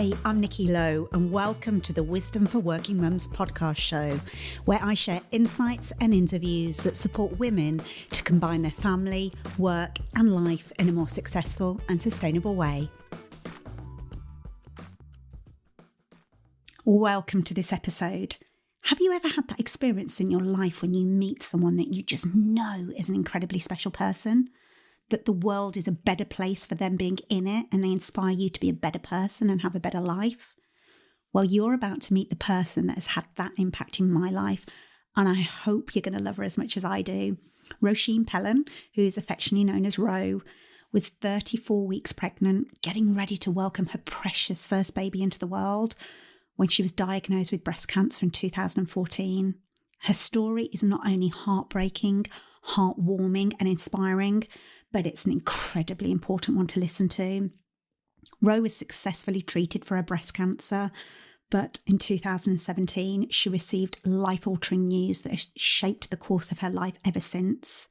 Hi, I'm Nikki Lowe, and welcome to the Wisdom for Working Mums podcast show, where I share insights and interviews that support women to combine their family, work, and life in a more successful and sustainable way. Welcome to this episode. Have you ever had that experience in your life when you meet someone that you just know is an incredibly special person? That the world is a better place for them being in it and they inspire you to be a better person and have a better life? Well, you're about to meet the person that has had that impact in my life, and I hope you're going to love her as much as I do. Roisin Pelan, who's affectionately known as Ro, was 34 weeks pregnant, getting ready to welcome her precious first baby into the world when she was diagnosed with breast cancer in 2014. Her story is not only heartbreaking, heartwarming and inspiring, but it's an incredibly important one to listen to. Ro was successfully treated for her breast cancer, but in 2017, she received life-altering news that has shaped the course of her life ever since.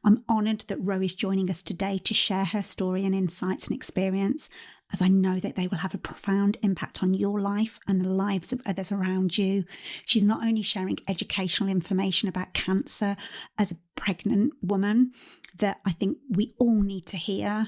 I'm honoured that Ro is joining us today to share her story and insights and experience, as I know that they will have a profound impact on your life and the lives of others around you. She's not only sharing educational information about cancer as a pregnant woman that I think we all need to hear,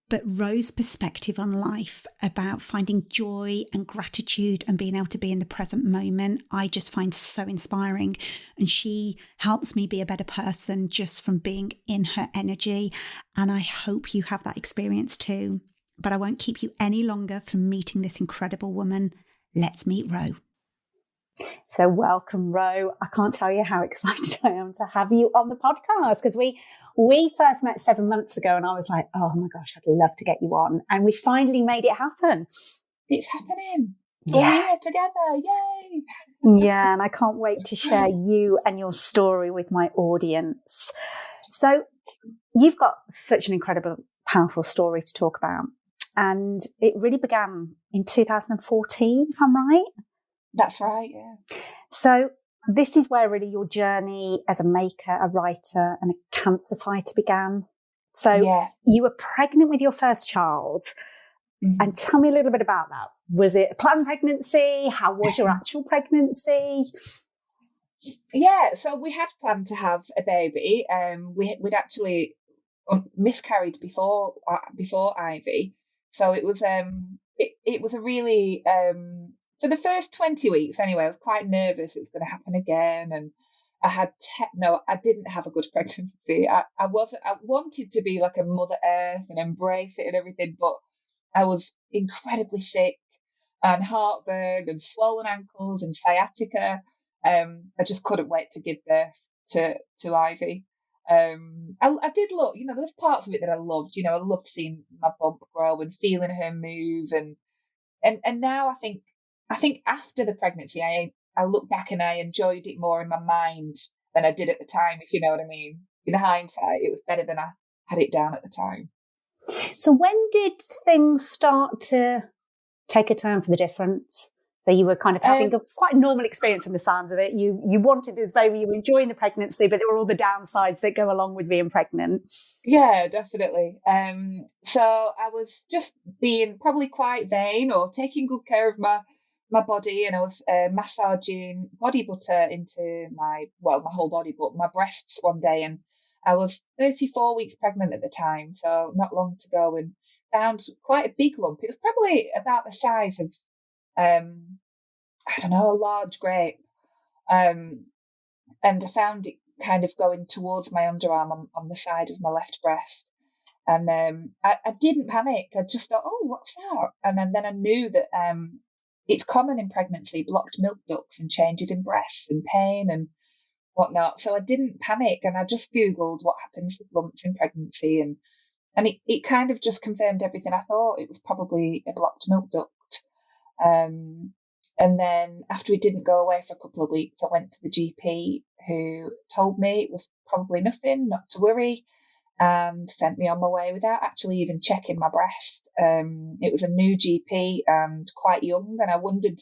but Ro's perspective on life about finding joy and gratitude and being able to be in the present moment, I just find so inspiring. And she helps me be a better person just from being in her energy. And I hope you have that experience too. But I won't keep you any longer from meeting this incredible woman. Let's meet Ro. So welcome, Ro. I can't tell you how excited I am to have you on the podcast, because we first met 7 months ago and I was like, oh my gosh, I'd love to get you on. And we finally made it happen. It's happening. We're here together. Yay. Yeah, and I can't wait to share you and your story with my audience. So you've got such an incredible, powerful story to talk about. And it really began in 2014, if I'm right? That's right, yeah. So this is where really your journey as a maker, a writer, and a cancer fighter began. So You were pregnant with your first child. Mm-hmm. And tell me a little bit about that. Was it a planned pregnancy? How was your actual pregnancy? Yeah, so we had planned to have a baby. We'd actually miscarried before Ivy. So it was it was a really for the first 20 weeks anyway, I was quite nervous it was going to happen again, and I didn't have a good pregnancy. I wanted to be like a Mother Earth and embrace it and everything, but I was incredibly sick and heartburn and swollen ankles and sciatica. I just couldn't wait to give birth to Ivy. I did look, there's parts of it that I loved. I loved seeing my bump grow and feeling her move, and now I think after the pregnancy, I look back and I enjoyed it more in my mind than I did at the time, if you know what I mean. In hindsight, it was better than I had it down at the time. So when did things start to take a turn for the difference? So you were kind of having quite a normal experience from the sounds of it. You wanted this baby, you were enjoying the pregnancy, but there were all the downsides that go along with being pregnant. Yeah, definitely. So I was just being probably quite vain or taking good care of my body, and I was massaging body butter into my whole body, but my breasts one day, and I was 34 weeks pregnant at the time, so not long to go, and found quite a big lump. It was probably about the size of a large grape. And I found it kind of going towards my underarm on the side of my left breast. And I didn't panic. I just thought, oh, what's that? And then I knew that it's common in pregnancy, blocked milk ducts and changes in breasts and pain and whatnot. So I didn't panic, and I just Googled what happens with lumps in pregnancy. And it kind of just confirmed everything I thought. It was probably a blocked milk duct. And then after it didn't go away for a couple of weeks, I went to the GP, who told me it was probably nothing, not to worry, and sent me on my way without actually even checking my breast. It was a new GP and quite young, and I wondered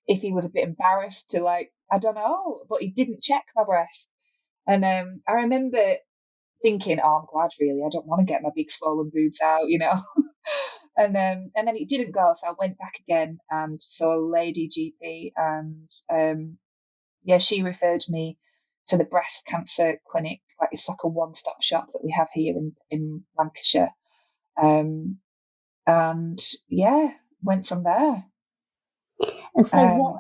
if he was a bit embarrassed to, I don't know, but he didn't check my breast. And I remember thinking, oh, I'm glad really, I don't want to get my big swollen boobs out, And then it didn't go, so I went back again and saw a lady GP, and yeah, she referred me to the breast cancer clinic. Like, it's like a one-stop shop that we have here in Lancashire. And yeah, went from there. And so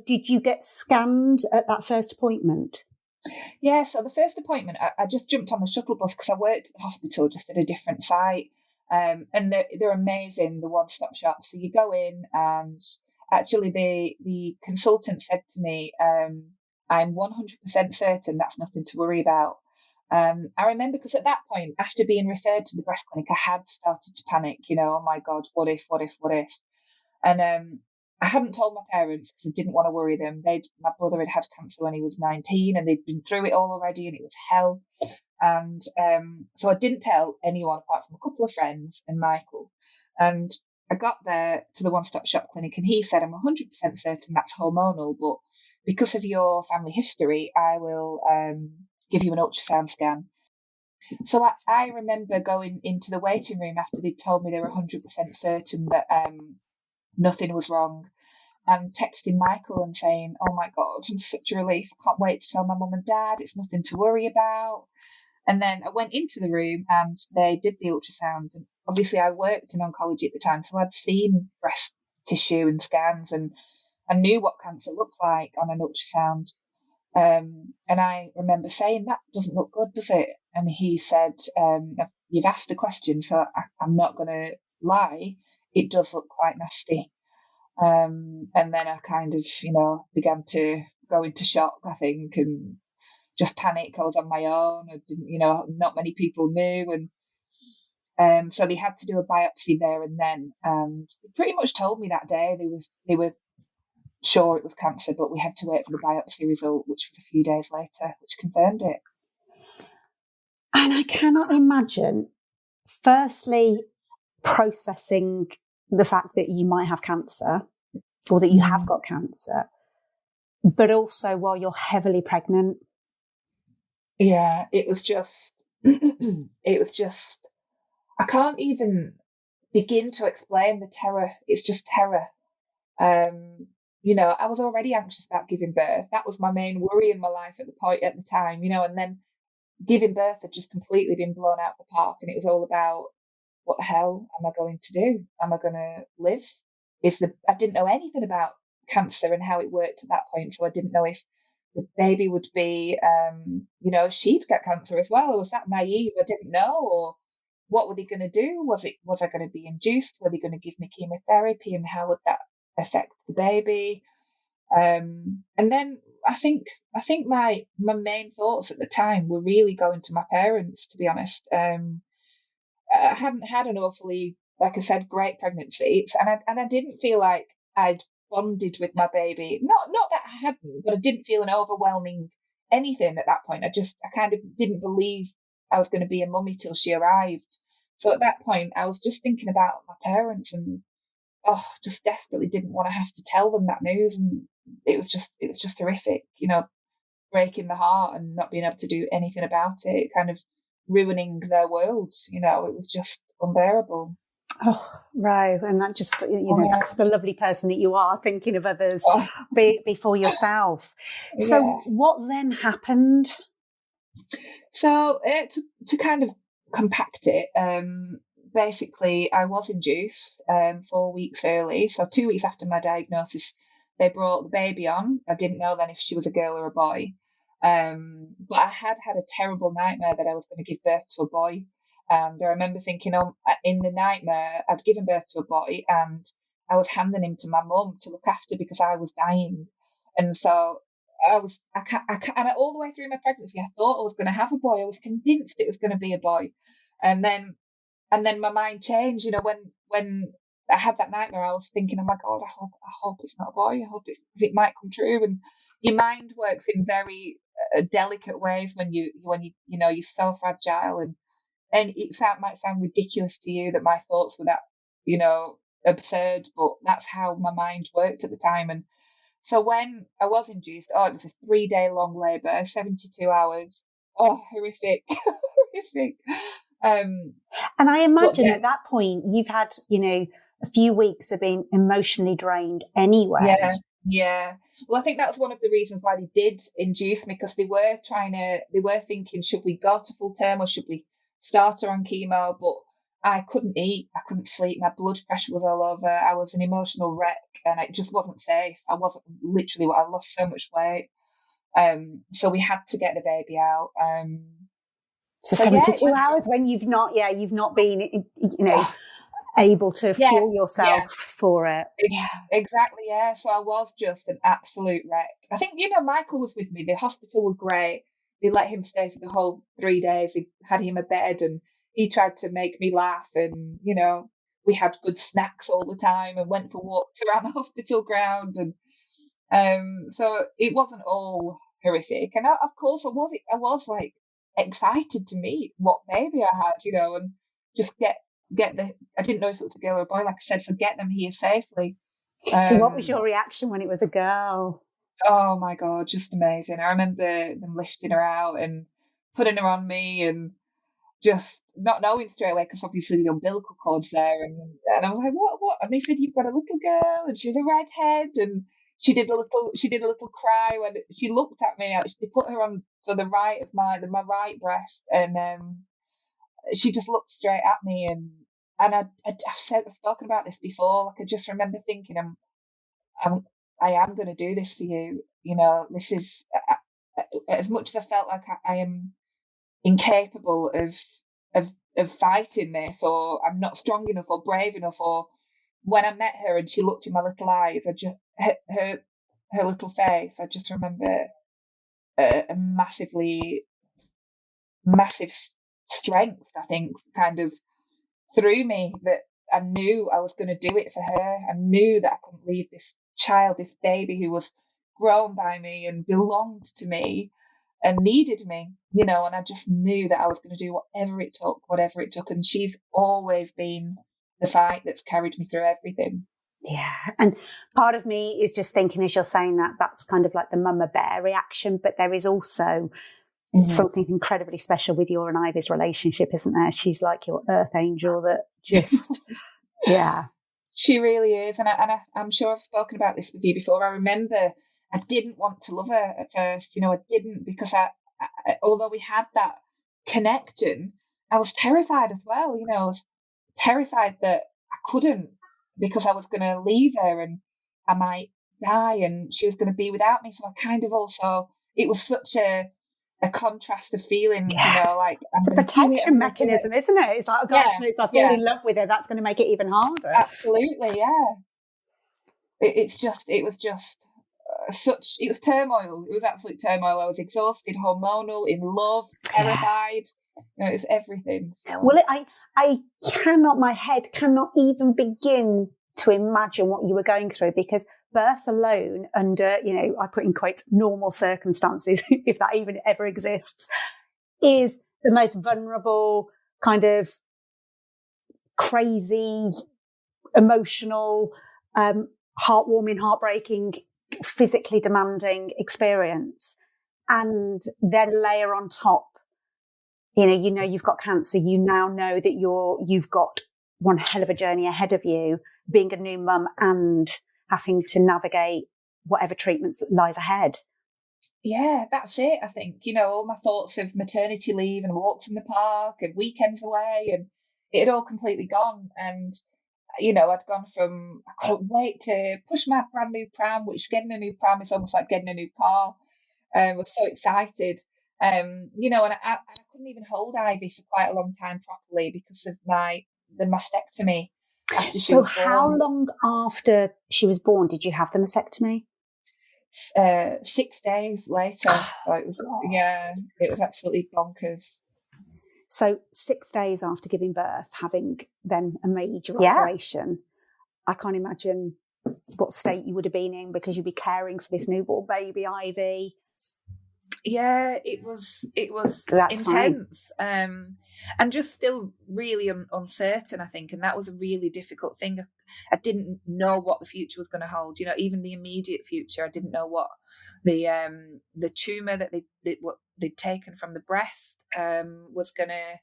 did you get scanned at that first appointment? Yeah, so the first appointment, I just jumped on the shuttle bus because I worked at the hospital just at a different site. And they're amazing, the one-stop shop. So you go in, and actually the consultant said to me, I'm 100% certain that's nothing to worry about. I remember, because at that point, after being referred to the breast clinic, I had started to panic, oh my God, what if, what if, what if? And I hadn't told my parents because I didn't want to worry them. My brother had cancer when he was 19, and they'd been through it all already, and it was hell. And so I didn't tell anyone apart from a couple of friends and Michael. And I got there to the one-stop shop clinic, and he said, I'm 100% certain that's hormonal, but because of your family history, I will give you an ultrasound scan. So I remember going into the waiting room after they'd told me they were 100% certain that nothing was wrong, and texting Michael and saying, oh my God, I'm such a relief. I can't wait to tell my mum and dad. It's nothing to worry about. And then I went into the room and they did the ultrasound. And obviously I worked in oncology at the time, so I'd seen breast tissue and scans, and I knew what cancer looked like on an ultrasound. And I remember saying, that doesn't look good, does it? And he said, you've asked a question, so I'm not going to lie. It does look quite nasty. And then I kind of, began to go into shock, I think, and just panic. I was on my own. I didn't, not many people knew. And so they had to do a biopsy there and then. And they pretty much told me that day they were sure it was cancer, but we had to wait for the biopsy result, which was a few days later, which confirmed it. And I cannot imagine, firstly, processing the fact that you might have cancer, or that you have got cancer, but also while you're heavily pregnant. Yeah, it was just, I can't even begin to explain the terror. It's just terror. I was already anxious about giving birth. That was my main worry in my life at the time, and then giving birth had just completely been blown out of the park, and it was all about, what the hell am I going to do? Am I going to live? I didn't know anything about cancer and how it worked at that point, so I didn't know if the baby would be, she'd get cancer as well. Or was that naive? I didn't know. Or what were they going to do? Was I going to be induced? Were they going to give me chemotherapy, and how would that affect the baby? And then I think my main thoughts at the time were really going to my parents, to be honest. I hadn't had an awfully, like I said, great pregnancy, and I didn't feel like I'd bonded with my baby. Not that I hadn't, but I didn't feel an overwhelming anything at that point. I kind of didn't believe I was going to be a mummy till she arrived. So at that point, I was just thinking about my parents, and just desperately didn't want to have to tell them that news. And it was just horrific, breaking the heart and not being able to do anything about it, kind of ruining their world. It was just unbearable. Oh, Ro, and that just, that's the lovely person that you are, thinking of others before yourself. So what then happened? So to kind of compact it, basically I was induced 4 weeks early. So 2 weeks after my diagnosis, they brought the baby on. I didn't know then if she was a girl or a boy. But I had a terrible nightmare that I was going to give birth to a boy. And I remember thinking, in the nightmare, I'd given birth to a boy, and I was handing him to my mum to look after because I was dying. And so and all the way through my pregnancy, I thought I was going to have a boy. I was convinced it was going to be a boy. And then my mind changed. When I had that nightmare, I was thinking, oh my God, I hope it's not a boy. I hope it's, because it might come true. And your mind works in very delicate ways when you're so fragile, and might sound ridiculous to you that my thoughts were that absurd, but that's how my mind worked at the time. And so when I was induced, it was a 3-day long labour, 72 hours. Oh, horrific, horrific. And I imagine then, at that point you've had, a few weeks of being emotionally drained anyway. Yeah. Well, I think that's one of the reasons why they did induce me, because they were thinking, should we go to full term or should we start her on chemo? But I couldn't eat, I couldn't sleep, my blood pressure was all over, I was an emotional wreck, and it just wasn't safe. I wasn't literally, I lost so much weight. So we had to get the baby out. So So yeah, 72 hours when you've not been, able to yeah, fuel yourself yeah. for it. Yeah. Exactly, yeah. So I was just an absolute wreck. I think, Michael was with me. The hospital were great. They let him stay for the whole 3 days. They had him a bed and he tried to make me laugh. And, we had good snacks all the time and went for walks around the hospital ground. And so it wasn't all horrific. And of course, I was like excited to meet what baby I had, and just get the. I didn't know if it was a girl or a boy, like I said, so get them here safely. So what was your reaction when it was a girl? Oh my God, just amazing. I remember them lifting her out and putting her on me and just not knowing straight away, because obviously the umbilical cord's there, and I was like, what? And they said, you've got a little girl, and she was a redhead, and she did a little cry when she looked at me. They put her on to the right of my right breast, and she just looked straight at me, and I've spoken about this before. Like, I just remember thinking, I am going to do this for you. This is as much as I felt like I am incapable of fighting this, or I'm not strong enough or brave enough. Or when I met her and she looked in my little eyes, I just her little face. I just remember a massive strength, I think, kind of through me, that I knew I was going to do it for her. I knew that I couldn't leave this child, this baby who was grown by me and belonged to me and needed me, and I just knew that I was going to do whatever it took. And she's always been the fight that's carried me through everything. Yeah. And part of me is just thinking, as you're saying that, that's kind of like the mama bear reaction, but there is also something incredibly special with your and Ivy's relationship, isn't there? She's like your earth angel that just, yeah. She really is. And I'm sure I've spoken about this with you before. I remember I didn't want to love her at first. I didn't, because I although we had that connection, I was terrified as well. I was terrified that I couldn't, because I was going to leave her and I might die and she was going to be without me. So I kind of also, it was such a contrast of feelings, like it's a protection mechanism, isn't it? It's like, oh gosh, if I fall in love with her, that's going to make it even harder. Absolutely, yeah. It was turmoil. It was absolute turmoil. I was exhausted, hormonal, in love, terrified. It was everything. So. Well, my head cannot even begin to imagine what you were going through, because birth alone under, I put in quotes, normal circumstances, if that even ever exists, is the most vulnerable, kind of crazy, emotional, heartwarming, heartbreaking, physically demanding experience. And then layer on top, you've got cancer. You now know that you've got one hell of a journey ahead of you, being a new mum and having to navigate whatever treatments lies ahead. Yeah, that's it. I think, all my thoughts of maternity leave and walks in the park and weekends away, and it had all completely gone. And, I'd gone from, I couldn't wait to push my brand new pram, which getting a new pram is almost like getting a new car. I was so excited. And I couldn't even hold Ivy for quite a long time properly because of the mastectomy after she was born. So how long after she was born did you have the mastectomy? 6 days later. So it was absolutely bonkers. So 6 days after giving birth, having then a major operation, I can't imagine what state you would have been in, because you'd be caring for this newborn baby, Ivy. Yeah, it was That's intense, and just still really uncertain, I think, and that was a really difficult thing. I didn't know what the future was going to hold. Even the immediate future, I didn't know what the tumor that they'd taken from the breast was going to,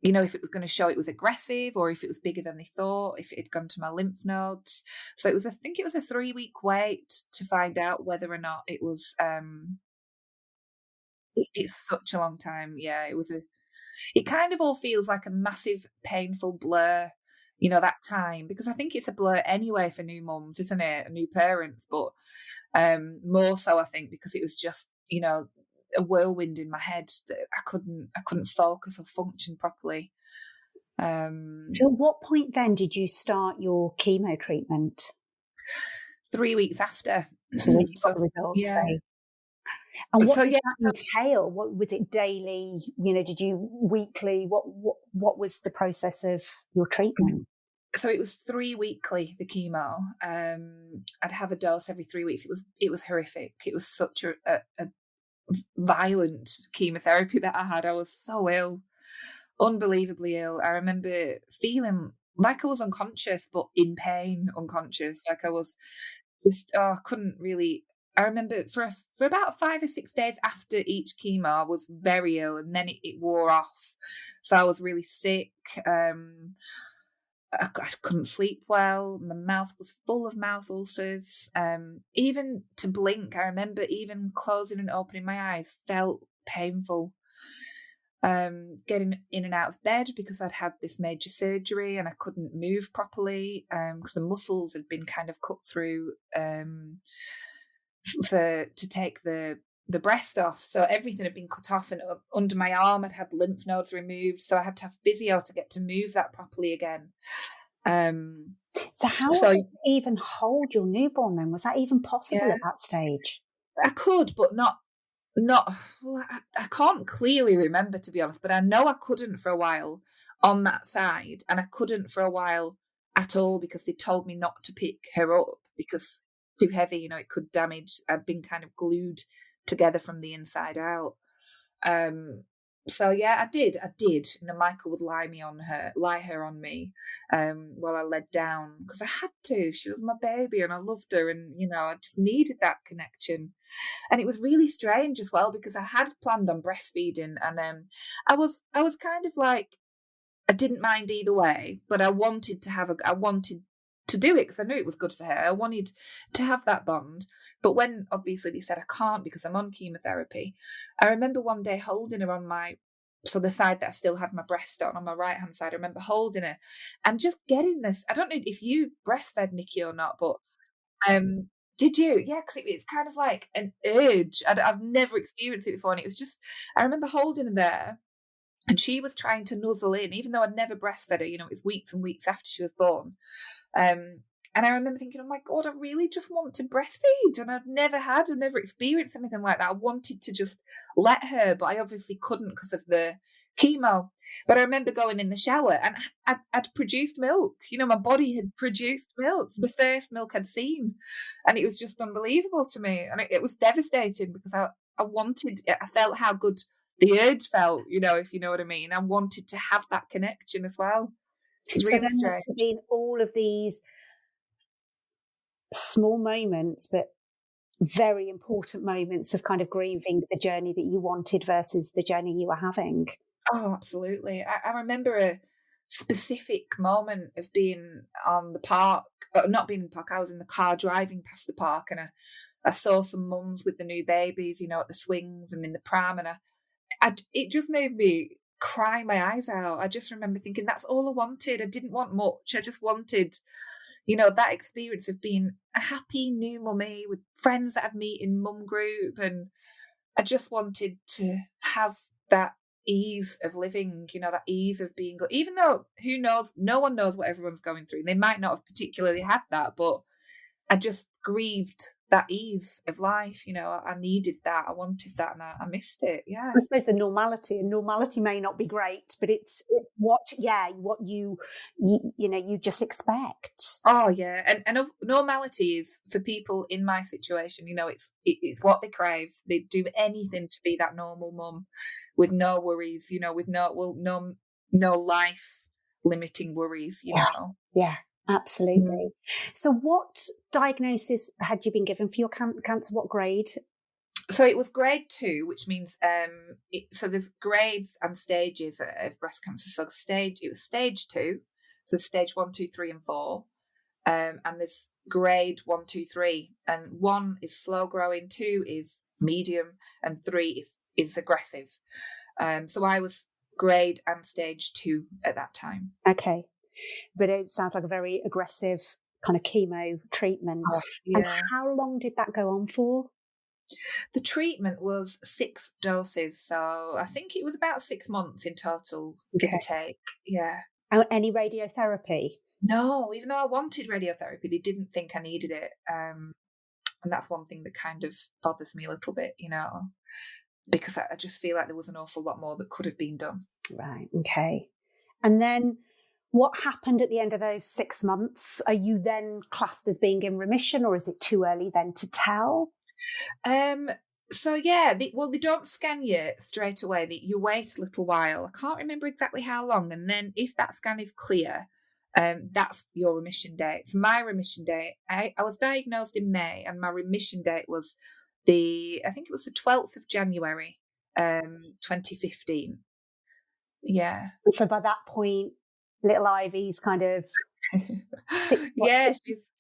you know, if it was going to show it was aggressive or if it was bigger than they thought, if it had gone to my lymph nodes. So I think it was a 3-week wait to find out whether or not it was, it's such a long time. Yeah, it kind of all feels like a massive painful blur, you know, that time, because I think it's a blur anyway for new mums, isn't it? New parents, but more so I think because it was just, you know, a whirlwind in my head that I couldn't focus or function properly. So at what point then did you start your chemo treatment? 3 weeks after. So when you got the results, yeah. And what So did yeah, that entail? What was it, daily? You know, did you weekly? What was the process of your treatment? so it was 3 weekly, the chemo. I'd have a dose every 3 weeks. It was horrific. It was such a violent chemotherapy that I had. I was so ill, unbelievably ill. I remember feeling like I was unconscious, but in pain, unconscious. Like I was just, I couldn't really. I remember for about 5 or 6 days after each chemo, I was very ill, and then it wore off. So I was really sick. I couldn't sleep well. My mouth was full of mouth ulcers. Even to blink, I remember even closing and opening my eyes felt painful. Getting in and out of bed because I'd had this major surgery and I couldn't move properly because the muscles had been kind of cut through to take the breast off. So everything had been cut off, and under my arm I'd had lymph nodes removed. So I had to have physio to get to move that properly again. So how was it to even hold your newborn then? Was that even possible at that stage? I could, but not well, I can't clearly remember, to be honest, but I know I couldn't for a while on that side, and I couldn't for a while at all because they told me not to pick her up because too heavy, you know, it could damage. I'd been kind of glued together from the inside out. So yeah, I did. You know, Michael would lie her on me, while I led down because I had to. She was my baby, and I loved her, and you know, I just needed that connection. And it was really strange as well because I had planned on breastfeeding, and I was kind of like, I didn't mind either way, but I wanted to do it because I knew it was good for her. I wanted to have that bond. But when obviously they said I can't because I'm on chemotherapy, I remember one day holding her on so the side that I still had my breast on my right hand side, I remember holding her and just getting this. I don't know if you breastfed, Nikki, or not, but did you? Yeah, because it's kind of like an urge. I've never experienced it before, and it was just, I remember holding her there, and she was trying to nuzzle in, even though I'd never breastfed her. You know, it was weeks and weeks after she was born. And I remember thinking, oh my God, I really just want to breastfeed. And I've never experienced anything like that. I wanted to just let her, but I obviously couldn't because of the chemo. But I remember going in the shower and I'd produced milk. You know, my body had produced milk, the first milk I'd seen. And it was just unbelievable to me. And it was devastating because I felt how good the urge felt, you know, if you know what I mean. I wanted to have that connection as well. It's so really there must have been all of these small moments, but very important moments of kind of grieving the journey that you wanted versus the journey you were having. Oh, absolutely. I remember a specific moment of being on the park, not being in the park, I was in the car driving past the park, and I saw some mums with the new babies, you know, at the swings and in the pram, and it just made me cry my eyes out. I just remember thinking that's all I wanted. I didn't want much. I just wanted, you know, that experience of being a happy new mummy with friends that I'd meet in mum group, and I just wanted to have that ease of living, you know, that ease of being, even though who knows, no one knows what everyone's going through. They might not have particularly had that, but I just grieved that ease of life. You know, I needed that. I wanted that, and I missed it. Yeah. I suppose the normality may not be great, but it's what you know, you just expect. Oh yeah. And normality is, for people in my situation, you know, it's what they crave. They do anything to be that normal mum with no worries, you know, with no life limiting worries, you know. Yeah. Absolutely. So what diagnosis had you been given for your cancer? What grade? So it was grade 2, which means so there's grades and stages of breast cancer. So it was stage 2, so stage 1, 2, 3, and 4, and there's grade 1, 2, 3, and 1 is slow growing, 2 is medium, and 3 is aggressive. So I was grade and stage 2 at that time. Okay, but it sounds like a very aggressive kind of chemo treatment. Oh, And yeah. how long did that go on for? The treatment was 6 doses, so I think it was about 6 months in total, give or take. Yeah. Any radiotherapy? No, even though I wanted radiotherapy, they didn't think I needed it. And that's one thing that kind of bothers me a little bit, because I just feel like there was an awful lot more that could have been done. Right. Okay. And then what happened at the end of those 6 months? Are you then classed as being in remission, or is it too early then to tell? So yeah, they don't scan you straight away. You wait a little while. I can't remember exactly how long, and then if that scan is clear, that's your remission date. So my remission date, I was diagnosed in May, and my remission date was I think it was the 12th of January, 2015. Yeah. And so by that point, little Ivy's kind of 6 months.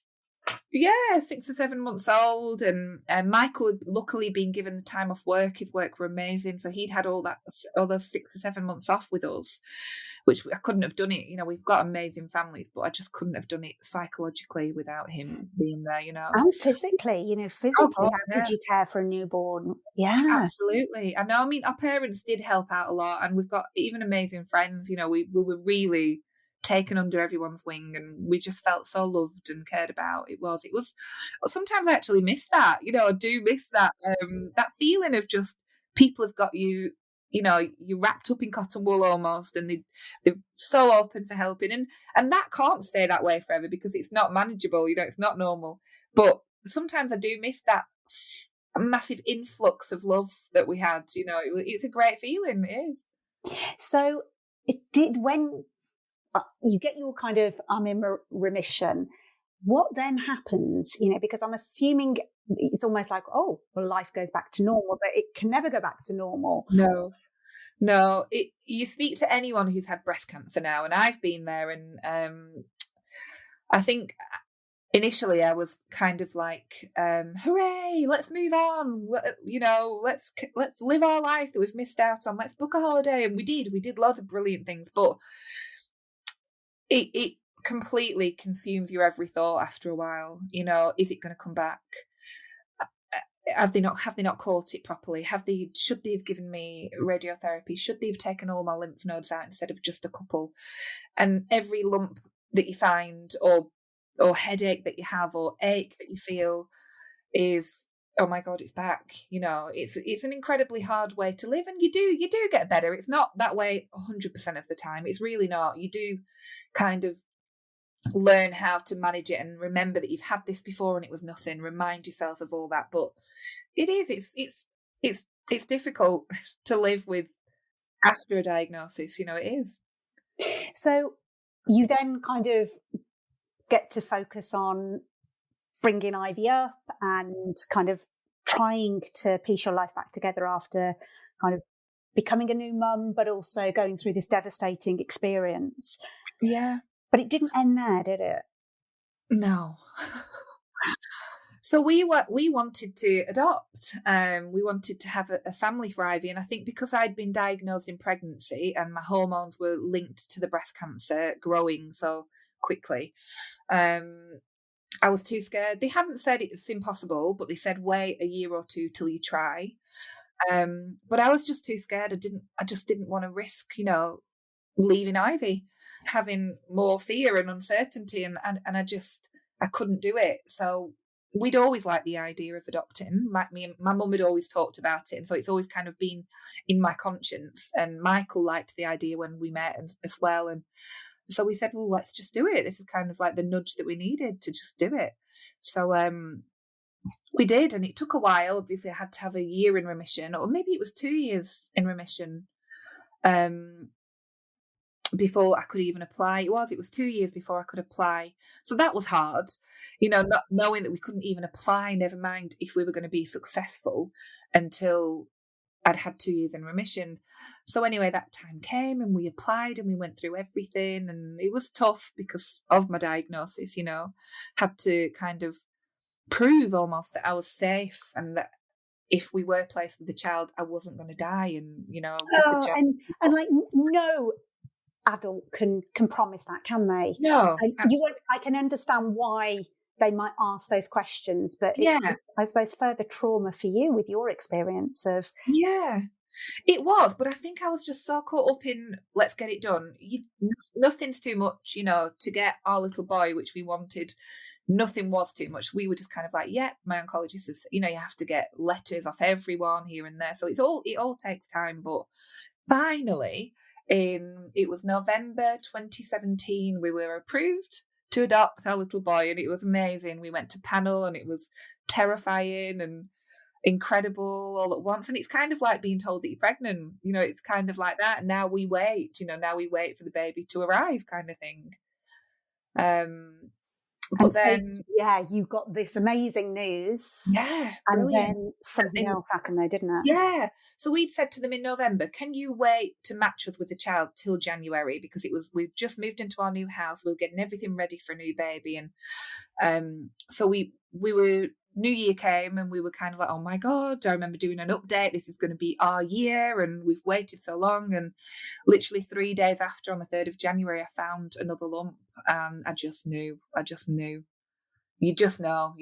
Yeah, 6 or 7 months old, and Michael had luckily been given the time off work. His work were amazing, so he'd had all those 6 or 7 months off with us, which I couldn't have done it. We've got amazing families, but I just couldn't have done it psychologically without him being there. And physically, Oh, how could you care for a newborn? Yeah. Absolutely. I know. I mean, our parents did help out a lot, and we've got even amazing friends. We were really taken under everyone's wing, and we just felt so loved and cared about. It was sometimes I actually miss that. I do miss that that feeling of just people have got you, you're wrapped up in cotton wool almost, and they're so open for helping, and that can't stay that way forever because it's not manageable. It's not normal. But sometimes I do miss that massive influx of love that we had. It's a great feeling. It is. So it did when you get your kind of I'm in remission. What then happens? Because I'm assuming it's almost like, oh, well, life goes back to normal, but it can never go back to normal. No. You speak to anyone who's had breast cancer now, and I've been there, and I think initially I was kind of like, hooray, let's move on. Let's live our life that we've missed out on. Let's book a holiday. And we did lots of brilliant things, but it completely consumes your every thought after a while. Is it going to come back? Have they not caught it properly? Should they have given me radiotherapy? Should they have taken all my lymph nodes out instead of just a couple? And every lump that you find, or headache that you have, or ache that you feel, is, oh my God, it's back. It's an incredibly hard way to live, and you do get better. It's not that way 100% of the time. It's really not. You do kind of learn how to manage it and remember that you've had this before and it was nothing. Remind yourself of all that, but it's difficult to live with after a diagnosis. It is. So you then kind of get to focus on bringing Ivy up and kind of trying to piece your life back together after kind of becoming a new mum, but also going through this devastating experience. Yeah. But it didn't end there, did it? No. So we wanted to adopt. We wanted to have a family for Ivy, and I think because I'd been diagnosed in pregnancy and my hormones were linked to the breast cancer growing so quickly, I was too scared. They hadn't said it's impossible, but they said wait a year or two till you try. But I was just too scared. I just didn't want to risk, leaving Ivy, having more fear and uncertainty, and I couldn't do it. So we'd always liked the idea of adopting. My mum had always talked about it, and so it's always kind of been in my conscience. And Michael liked the idea when we met as well, and so we said, well, let's just do it. This is kind of like the nudge that we needed to just do it. So we did, and it took a while. Obviously, I had to have a year in remission, or maybe it was 2 years in remission. before I could even apply. It was 2 years before I could apply. So that was hard, not knowing that we couldn't even apply, never mind if we were going to be successful, until I'd had 2 years in remission. So anyway, that time came and we applied and we went through everything, and it was tough because of my diagnosis, had to kind of prove almost that I was safe, and that if we were placed with the child, I wasn't going to die, and with the child. And like no adult can promise that, can they? No, I can understand why they might ask those questions, but yeah, it's just, I suppose, further trauma for you with your experience of. yeah. It was, but I think I was just so caught up in let's get it done. Nothing's too much, to get our little boy, which we wanted. Nothing was too much. We were just kind of like, yeah, my oncologist says, you have to get letters off everyone here and there. So it all takes time. But finally, it was November 2017, we were approved to adopt our little boy, and it was amazing. We went to panel, and it was terrifying and incredible all at once. And it's kind of like being told that you're pregnant, it's kind of like that. Now we wait, now we wait for the baby to arrive, kind of thing. But then, you got this amazing news. Yeah, and brilliant. Then something else happened though, didn't it? Yeah. So we'd said to them in November, can you wait to match us with the child till January? Because we've just moved into our new house. We were getting everything ready for a new baby. And so we were, New Year came, and we were kind of like, oh my God, I remember doing an update. This is going to be our year, and we've waited so long. And literally 3 days after, on the 3rd of January, I found another lump, and I just knew. You just know,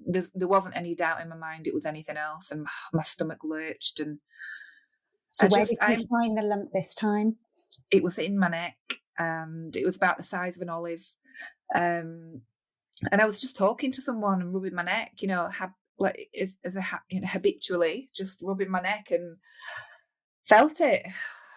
there wasn't any doubt in my mind it was anything else, and my stomach lurched. And so where did you find the lump this time? It was in my neck, and it was about the size of an olive. And I was just talking to someone and rubbing my neck, habitually, just rubbing my neck, and felt it.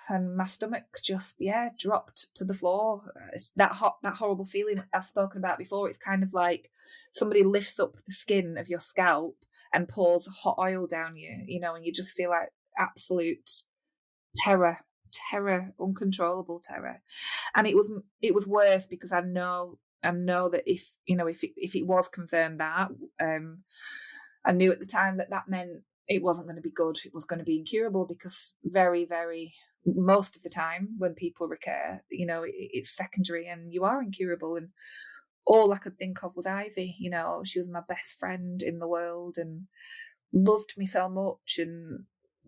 And my stomach just, dropped to the floor. It's that horrible feeling I've spoken about before. It's kind of like somebody lifts up the skin of your scalp and pours hot oil down you, and you just feel like absolute terror, uncontrollable terror. And it was worse because I know that if it was confirmed that, I knew at the time that meant it wasn't going to be good. It was going to be incurable, because very, very most of the time when people recur, it's secondary and you are incurable. And all I could think of was Ivy. She was my best friend in the world and loved me so much, and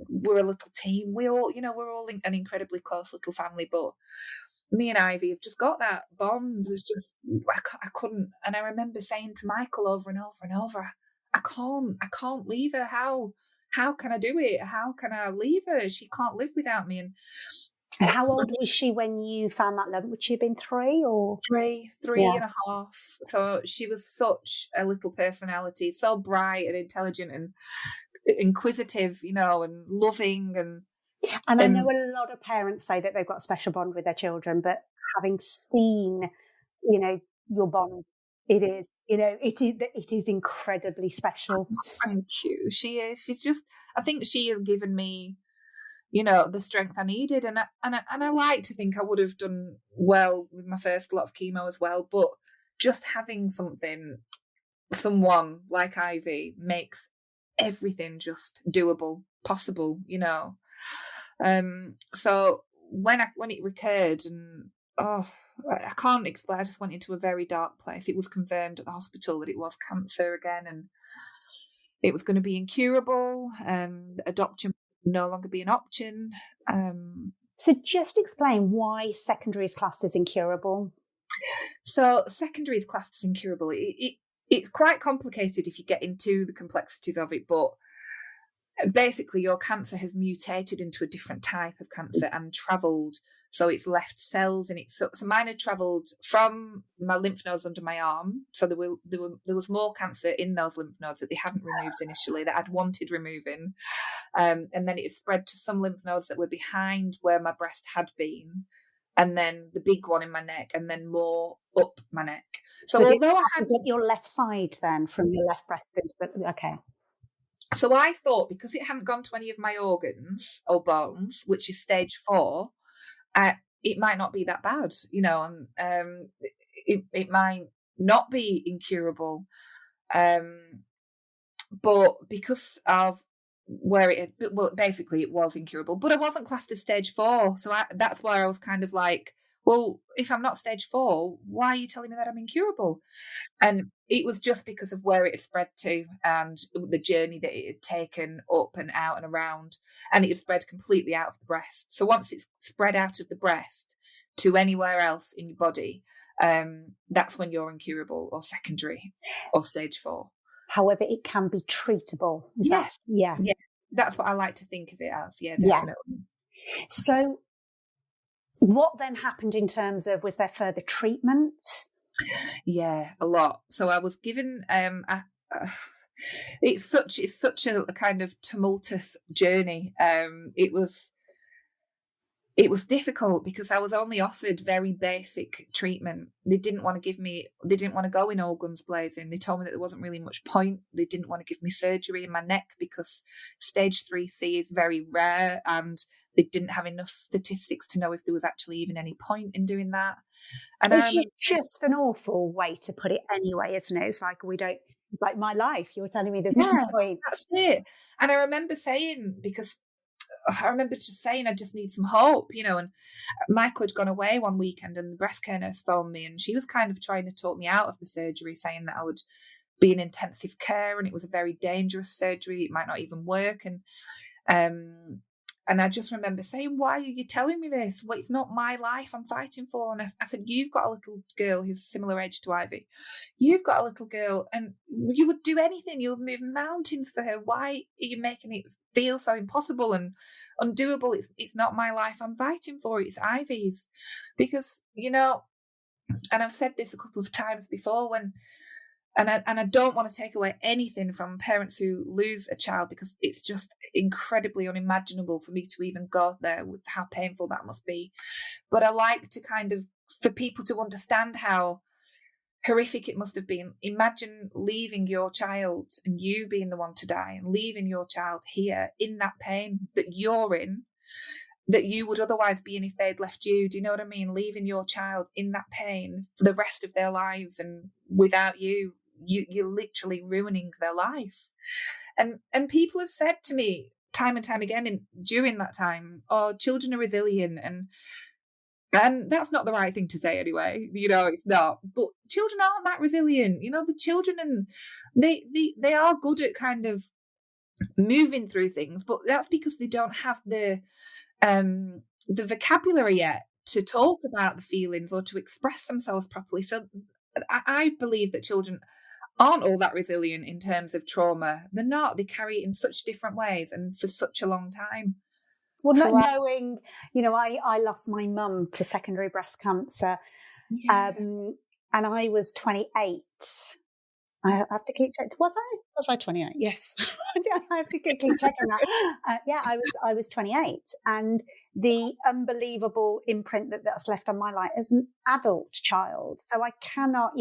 we're a little team. We're all an incredibly close little family, but me and Ivy have just got that bond. There's just, I couldn't. And I remember saying to Michael over and over and over, I can't leave her. How can I do it? How can I leave her? She can't live without me. And how old was she when you found that lump? Would she have been 3 or? Three and a half. So she was such a little personality, so bright and intelligent and inquisitive, and loving. And I know a lot of parents say that they've got a special bond with their children, but having seen, your bond, it is incredibly special. Thank you. She is. She's just, I think she has given me, the strength I needed. And I like to think I would have done well with my first lot of chemo as well. But just having someone like Ivy makes everything just doable, possible, So when it recurred, and I can't explain, I just went into a very dark place. It was confirmed at the hospital that it was cancer again, and it was going to be incurable, and adoption would no longer be an option. So just explain why secondary is classed as incurable. So secondary is classed as incurable. It's quite complicated if you get into the complexities of it, but basically your cancer has mutated into a different type of cancer and travelled. So it's left cells in it. So mine had travelled from my lymph nodes under my arm. So there was more cancer in those lymph nodes that they hadn't removed initially, that I'd wanted removing. And then it spread to some lymph nodes that were behind where my breast had been. And then the big one in my neck, and then more up my neck. So although I had your left side then from your left breast into the, okay. So I thought, because it hadn't gone to any of my organs or bones, which is stage 4, it might not be that bad, and it might not be incurable. But because of where well, basically it was incurable, but I wasn't classed as stage 4. So that's why I was kind of like, well, if I'm not stage 4, why are you telling me that I'm incurable? And it was just because of where it had spread to and the journey that it had taken up and out and around. And it had spread completely out of the breast. So once it's spread out of the breast to anywhere else in your body, that's when you're incurable or secondary or stage 4. However, it can be treatable. Yes. Yeah. Yeah. That's what I like to think of it as. Yeah, definitely. Yeah. So what then happened in terms of, was there further treatment? Yeah, a lot. So I was given it's such a kind of tumultuous journey. It was difficult because I was only offered very basic treatment. They didn't want to go in all guns blazing. They told me that there wasn't really much point. They didn't want to give me surgery in my neck because stage 3C is very rare, and they didn't have enough statistics to know if there was actually even any point in doing that. And Which is just an awful way to put it anyway, isn't it? It's like, like my life, you're telling me there's no point. That's it. And I remember just saying I just need some hope, and Michael had gone away one weekend and the breast care nurse phoned me, and she was kind of trying to talk me out of the surgery, saying that I would be in intensive care and it was a very dangerous surgery. It might not even work. And I just remember saying, why are you telling me this? Well, it's not my life I'm fighting for. And I said, you've got a little girl who's similar age to Ivy. You've got a little girl and you would do anything. You would move mountains for her. Why are you making it feel so impossible and undoable? It's not my life I'm fighting for. It's Ivy's. Because, and I've said this a couple of times before and I don't want to take away anything from parents who lose a child, because it's just incredibly unimaginable for me to even go there with how painful that must be. But I like to for people to understand how horrific it must have been. Imagine leaving your child and you being the one to die, and leaving your child here in that pain that you're in, that you would otherwise be in if they'd left you. Do you know what I mean? Leaving your child in that pain for the rest of their lives, and without you're literally ruining their life. And people have said to me time and time again during that time, oh, children are resilient, and that's not the right thing to say anyway. It's not. But children aren't that resilient. The children, and they are good at kind of moving through things, but that's because they don't have the vocabulary yet to talk about the feelings or to express themselves properly. So I believe that children aren't all that resilient in terms of trauma. They're not. They carry it in such different ways and for such a long time. Well, so knowing, I lost my mum to secondary breast cancer, and I was 28. I have to keep checking. Was I 28? Yes. I have to keep checking that. I was 28, and the unbelievable imprint that's left on my life as an adult child. So I cannot,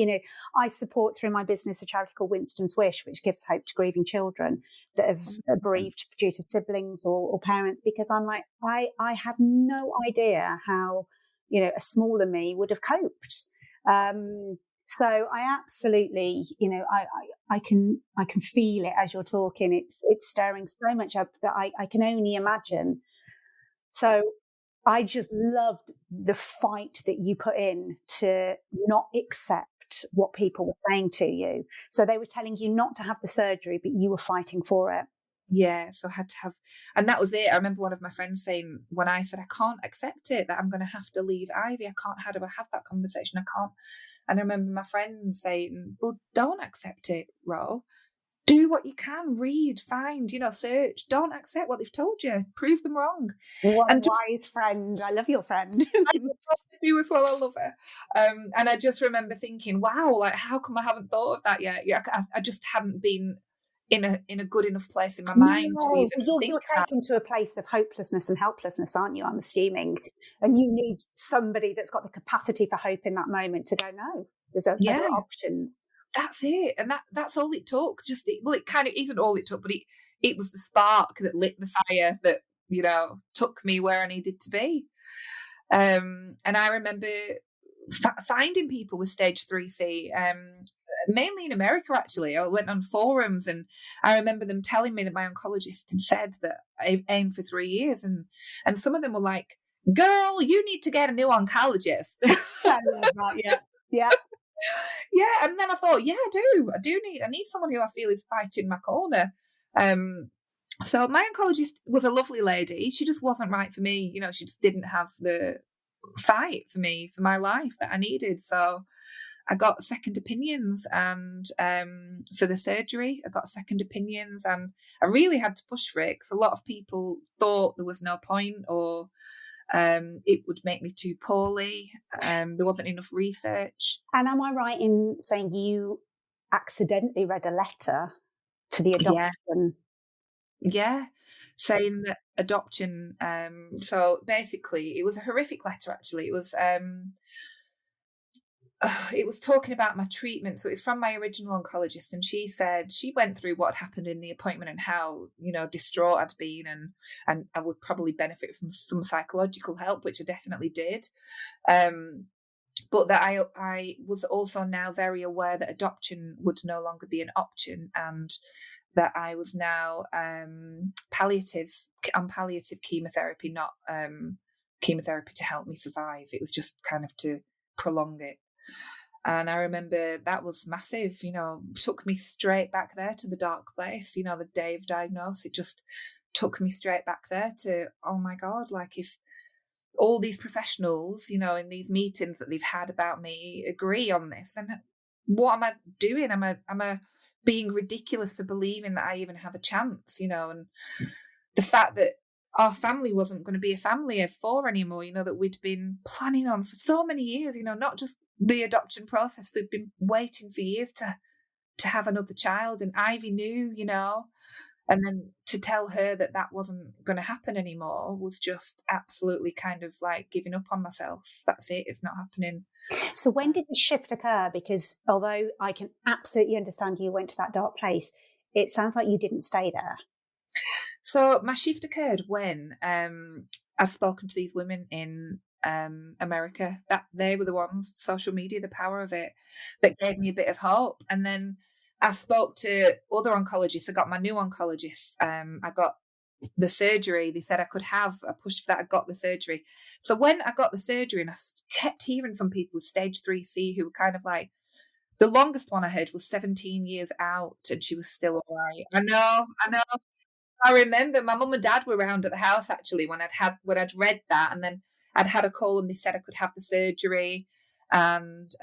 I support through my business a charity called Winston's Wish, which gives hope to grieving children that have bereaved due to siblings or parents, because I'm like, I have no idea how, a smaller me would have coped. So I absolutely, I can feel it as you're talking. It's stirring so much up that I can only imagine. So I just loved the fight that you put in to not accept what people were saying to you. So they were telling you not to have the surgery, but you were fighting for it. Yeah, so I had to have, and that was it. I remember one of my friends saying, when I said, I can't accept it, that I'm going to have to leave Ivy, how do I have that conversation? I can't. And I remember my friend saying, well, don't accept it, Ro. Do what you can, read, find, search. Don't accept what they've told you. Prove them wrong. What a wise friend. I love your friend. I do as well. I love her. And I just remember thinking, wow, like, how come I haven't thought of that yet? Yeah, I just hadn't been in a good enough place in my mind to even think. You're taken to a place of hopelessness and helplessness, aren't you? I'm assuming, and you need somebody that's got the capacity for hope in that moment to go, no, there's other options. That's it, and that's all it took. It kind of isn't all it took, but it was the spark that lit the fire that took me where I needed to be. And I remember finding people with stage 3C, mainly in America, actually. I went on forums, and I remember them telling me that my oncologist had said that I aimed for 3 years. And some of them were like, girl, you need to get a new oncologist. I love that. Yeah. Yeah. Yeah. And then I thought, yeah, I need someone who I feel is fighting my corner. So my oncologist was a lovely lady. She just wasn't right for me. You know, she just didn't have the fight for me, for my life that I needed. So I got second opinions, and for the surgery, I got second opinions, and I really had to push for it because a lot of people thought there was no point, or it would make me too poorly. There wasn't enough research. And am I right in saying you accidentally read a letter to the Yeah. adoption? Yeah, saying that adoption. So basically, it was a horrific letter. Actually, it was talking about my treatment. So it's from my original oncologist, and she said she went through what happened in the appointment and how, you know, distraught I'd been, and I would probably benefit from some psychological help, which I definitely did. But that I was also now very aware that adoption would no longer be an option, and that I was now on palliative chemotherapy, not chemotherapy to help me survive. It was just kind of to prolong it. And I remember that was massive, you know, took me straight back there to the dark place, you know, the day of diagnosis. It just took me straight back there to, oh my God, like if all these professionals, you know, in these meetings that they've had about me agree on this, and what am I doing? Am I being ridiculous for believing that I even have a chance, you know? And the fact that our family wasn't going to be a family of 4 anymore, you know, that we'd been planning on for so many years, you know, not just the adoption process, we'd been waiting for years to have another child, and Ivy knew, you know, and then to tell her that that wasn't going to happen anymore was just absolutely kind of like giving up on myself. That's it. It's not happening. So when did the shift occur? Because although I can absolutely understand you went to that dark place, it sounds like you didn't stay there. So my shift occurred when I've spoken to these women in America, that they were the ones, social media, the power of it, that gave me a bit of hope. And then I spoke to other oncologists. I got my new oncologist. I got the surgery. They said I could have. I pushed for that. I got the surgery. So when I got the surgery, and I kept hearing from people with stage 3C who were kind of like, the longest one I heard was 17 years out, and she was still all right. I know. I remember my mum and dad were around at the house actually when I'd read that, and then I'd had a call and they said I could have the surgery, and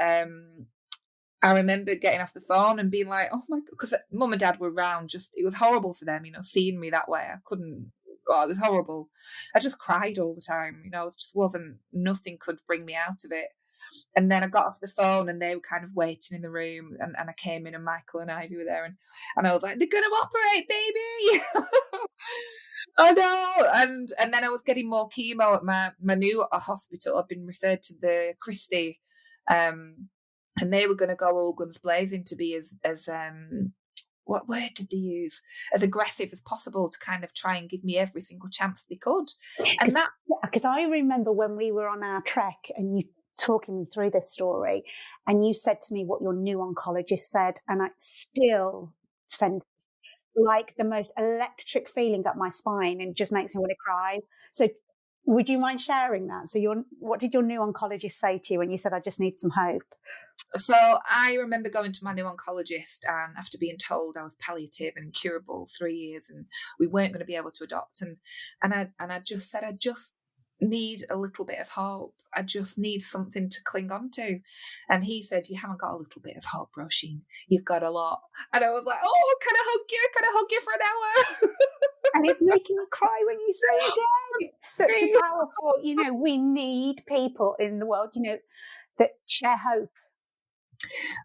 I remember getting off the phone and being like, oh my God, because mum and dad were around. Just it was horrible for them, you know, seeing me that way. I couldn't. Oh, it was horrible. I just cried all the time, you know. It just wasn't. Nothing could bring me out of it. And then I got off the phone and they were kind of waiting in the room, and I came in and Michael and Ivy were there, and I was like, they're going to operate, baby. I know. And then I was getting more chemo at my new hospital. I've been referred to the Christie, and they were going to go all guns blazing to be as what word did they use? As aggressive as possible to kind of try and give me every single chance they could. And that, because I remember when we were on our trek and you talking me through this story, and you said to me what your new oncologist said, and I still send like the most electric feeling up my spine, and just makes me want to cry. So would you mind sharing that? So what did your new oncologist say to you when you said, I just need some hope? So I remember going to my new oncologist, and after being told I was palliative and incurable 3 years and we weren't going to be able to adopt, and I just said, I just need a little bit of hope. I just need something to cling on to. And he said, you haven't got a little bit of hope, Roisin. You've got a lot. And I was like, oh, can I hug you? Can I hug you for an hour? And it's making me cry when you say it again. It's such a powerful, you know, we need people in the world, you know, that share hope.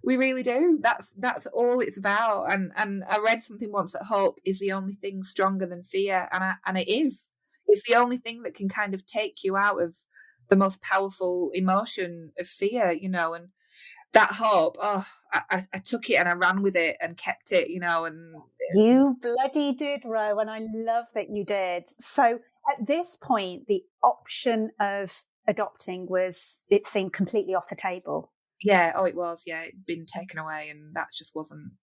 We really do. That's all it's about. And I read something once that hope is the only thing stronger than fear, and it is. It's the only thing that can kind of take you out of the most powerful emotion of fear, you know. And that hope, I took it and I ran with it and kept it, you know. And you bloody did, Ro, and I love that you did. So at this point, the option of adopting it seemed completely off the table. Yeah, oh, it was. Yeah, it'd been taken away, and that just wasn't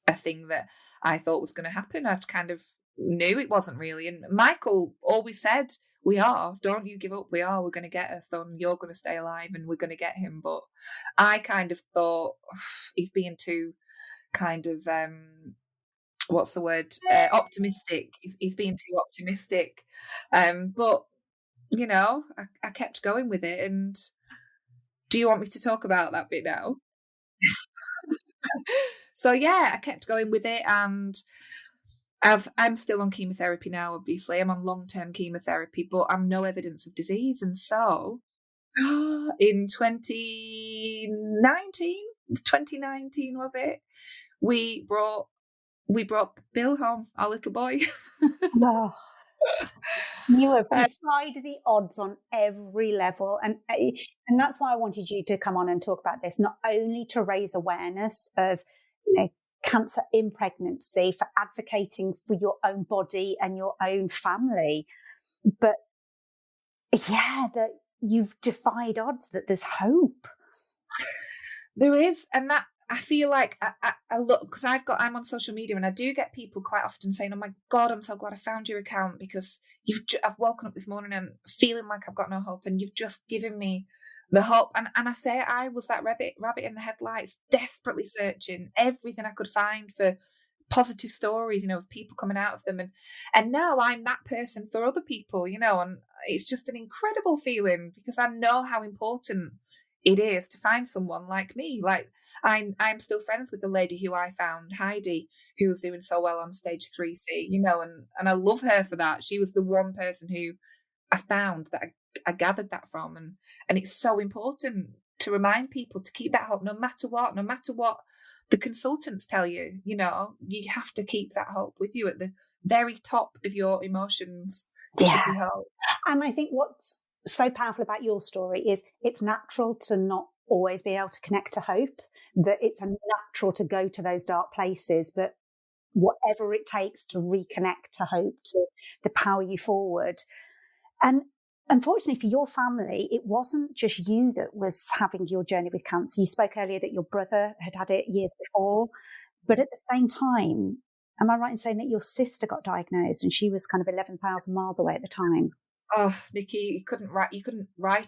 a thing that I thought was going to happen. I kind of knew it wasn't really. And Michael always said, "We are. Don't you give up. We are. We're going to get a son. You're going to stay alive, and we're going to get him." But I kind of thought he's being too kind of what's the word? Optimistic. He's being too optimistic. But you know, I kept going with it. And do you want me to talk about that bit now? So yeah, I kept going with it, and I'm still on chemotherapy now. Obviously, I'm on long-term chemotherapy, but I'm no evidence of disease. And so, in 2019 was it? We brought Bill home, our little boy. Oh, you have defied the odds on every level, and that's why I wanted you to come on and talk about this. Not only to raise awareness of, you know, cancer in pregnancy, for advocating for your own body and your own family, but yeah, that you've defied odds, that there's hope. There is, and that I feel like I look, because I'm on social media, and I do get people quite often saying, "Oh my God, I'm so glad I found your account, because I've woken up this morning and feeling like I've got no hope, and you've just given me the hope." And I say I was that rabbit in the headlights, desperately searching everything I could find for positive stories, you know, of people coming out of them, and now I'm that person for other people, you know, and it's just an incredible feeling, because I know how important it is to find someone like me. Like I'm still friends with the lady who I found, Heidi, who was doing so well on stage 3C, you know, and I love her for that. She was the one person who I found that I gathered that from, and it's so important to remind people to keep that hope, no matter what the consultants tell you. You know, you have to keep that hope with you at the very top of your emotions. Yeah. Should be hope. And I think what's so powerful about your story is it's natural to not always be able to connect to hope, that it's natural to go to those dark places, but whatever it takes to reconnect to hope, to power you forward. And unfortunately for your family, it wasn't just you that was having your journey with cancer. You spoke earlier that your brother had it years before, but at the same time, am I right in saying that your sister got diagnosed and she was kind of 11,000 miles away at the time? Oh, Nikki, you couldn't write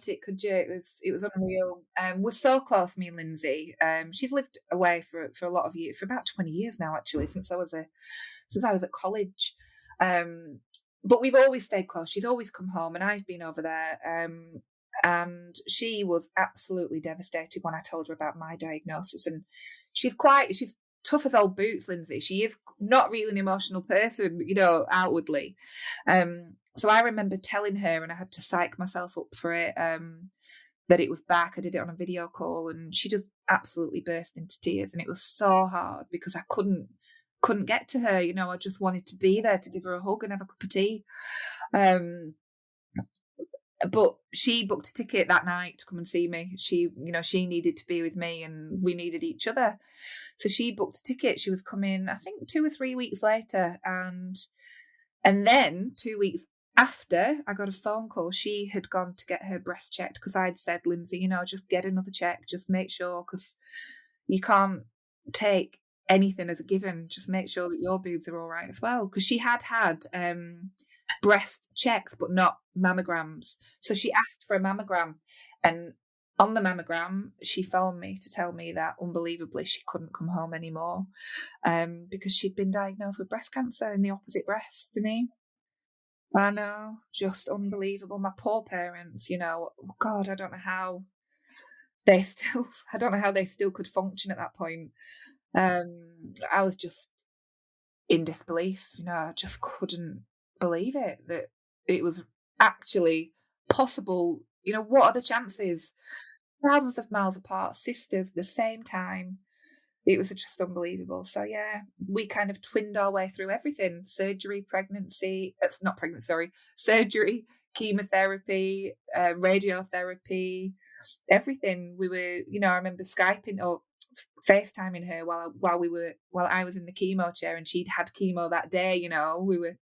it, could you? It was unreal. We're so close, me and Lindsay. She's lived away for a lot of years, for about 20 years now, actually, since I was at college. But we've always stayed close. She's always come home, and I've been over there. And she was absolutely devastated when I told her about my diagnosis. And she's tough as old boots, Lindsay. She is not really an emotional person, you know, outwardly. So I remember telling her, and I had to psych myself up for it, that it was back. I did it on a video call, and she just absolutely burst into tears. And it was so hard because I couldn't get to her. You know, I just wanted to be there to give her a hug and have a cup of tea. But she booked a ticket that night to come and see me. She needed to be with me, and we needed each other. So she booked a ticket. She was coming, I think, 2 or 3 weeks later. And then 2 weeks after, I got a phone call. She had gone to get her breast checked, because I'd said, Lindsay, you know, just get another check. Just make sure, because you can't take anything as a given. Just make sure that your boobs are all right as well. Because she had breast checks, but not mammograms. So she asked for a mammogram, and on the mammogram, she phoned me to tell me that, unbelievably, she couldn't come home anymore, because she'd been diagnosed with breast cancer in the opposite breast to me. I know, just unbelievable. My poor parents, you know, God, I don't know how they still could function at that point. I was just in disbelief, you know. I just couldn't believe it, that it was actually possible. You know, what are the chances? Thousands of miles apart, sisters, the same time. It was just unbelievable. So yeah, we kind of twinned our way through everything: surgery, pregnancy. It's not pregnancy, sorry. Surgery, chemotherapy, radiotherapy, everything. We were, you know, I remember Skyping or FaceTiming her while I was in the chemo chair, and she'd had chemo that day. You know, we were.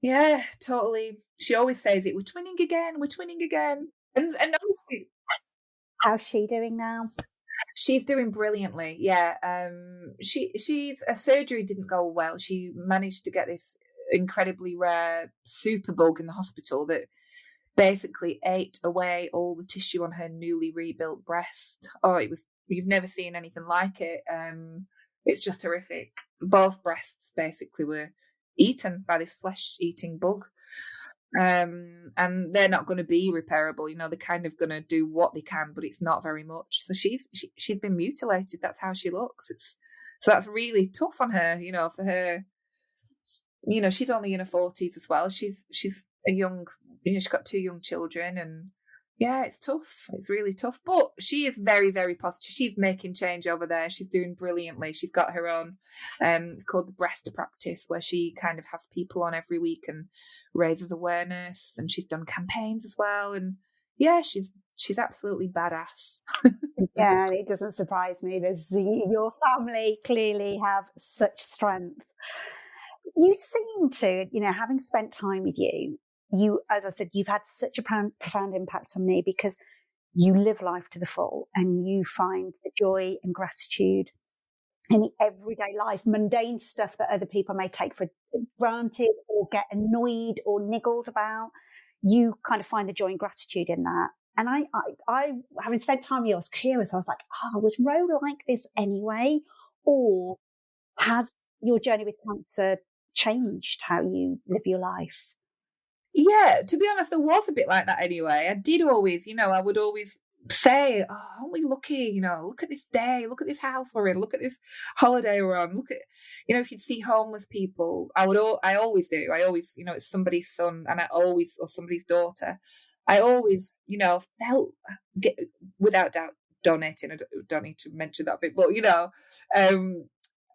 Yeah, totally. She always says it, we're twinning again, we're twinning again. And honestly, How's she doing now? she's doing brilliantly. Yeah. She's a surgery didn't go well. She managed to get this incredibly rare super bug in the hospital that basically ate away all the tissue on her newly rebuilt breast. Oh, you've never seen anything like it. It's just horrific. Both breasts basically were eaten by this flesh eating bug. And they're not going to be repairable. They're kind of going to do what they can, but it's not very much. So she's been mutilated. That's how she looks. So that's really tough on her. For her. She's only in her 40s as well. She's a young. She's got 2 young children, and yeah, it's tough. It's really tough. But she is very, very positive. She's making change over there. She's doing brilliantly. She's got her own. It's called the Breast Practice, where she kind of has people on every week and raises awareness. And she's done campaigns as well. And yeah, she's absolutely badass. Yeah, it doesn't surprise me. Your family clearly have such strength. You seem to, having spent time with you, as I said, you've had such a profound impact on me because you live life to the full and you find the joy and gratitude in the everyday life, mundane stuff that other people may take for granted or get annoyed or niggled about. You kind of find the joy and gratitude in that. And I having spent time with you, I was curious. I was like, was Ro like this anyway? Or has your journey with cancer changed how you live your life? Yeah, to be honest, there was a bit like that anyway. I did always, I would always say, aren't we lucky? Look at this day, look at this house we're in, look at this holiday we're on, look at, if you'd see homeless people, I always do. I always, it's somebody's son or somebody's daughter. I always, felt, without doubt, donating. I don't need to mention that bit, but,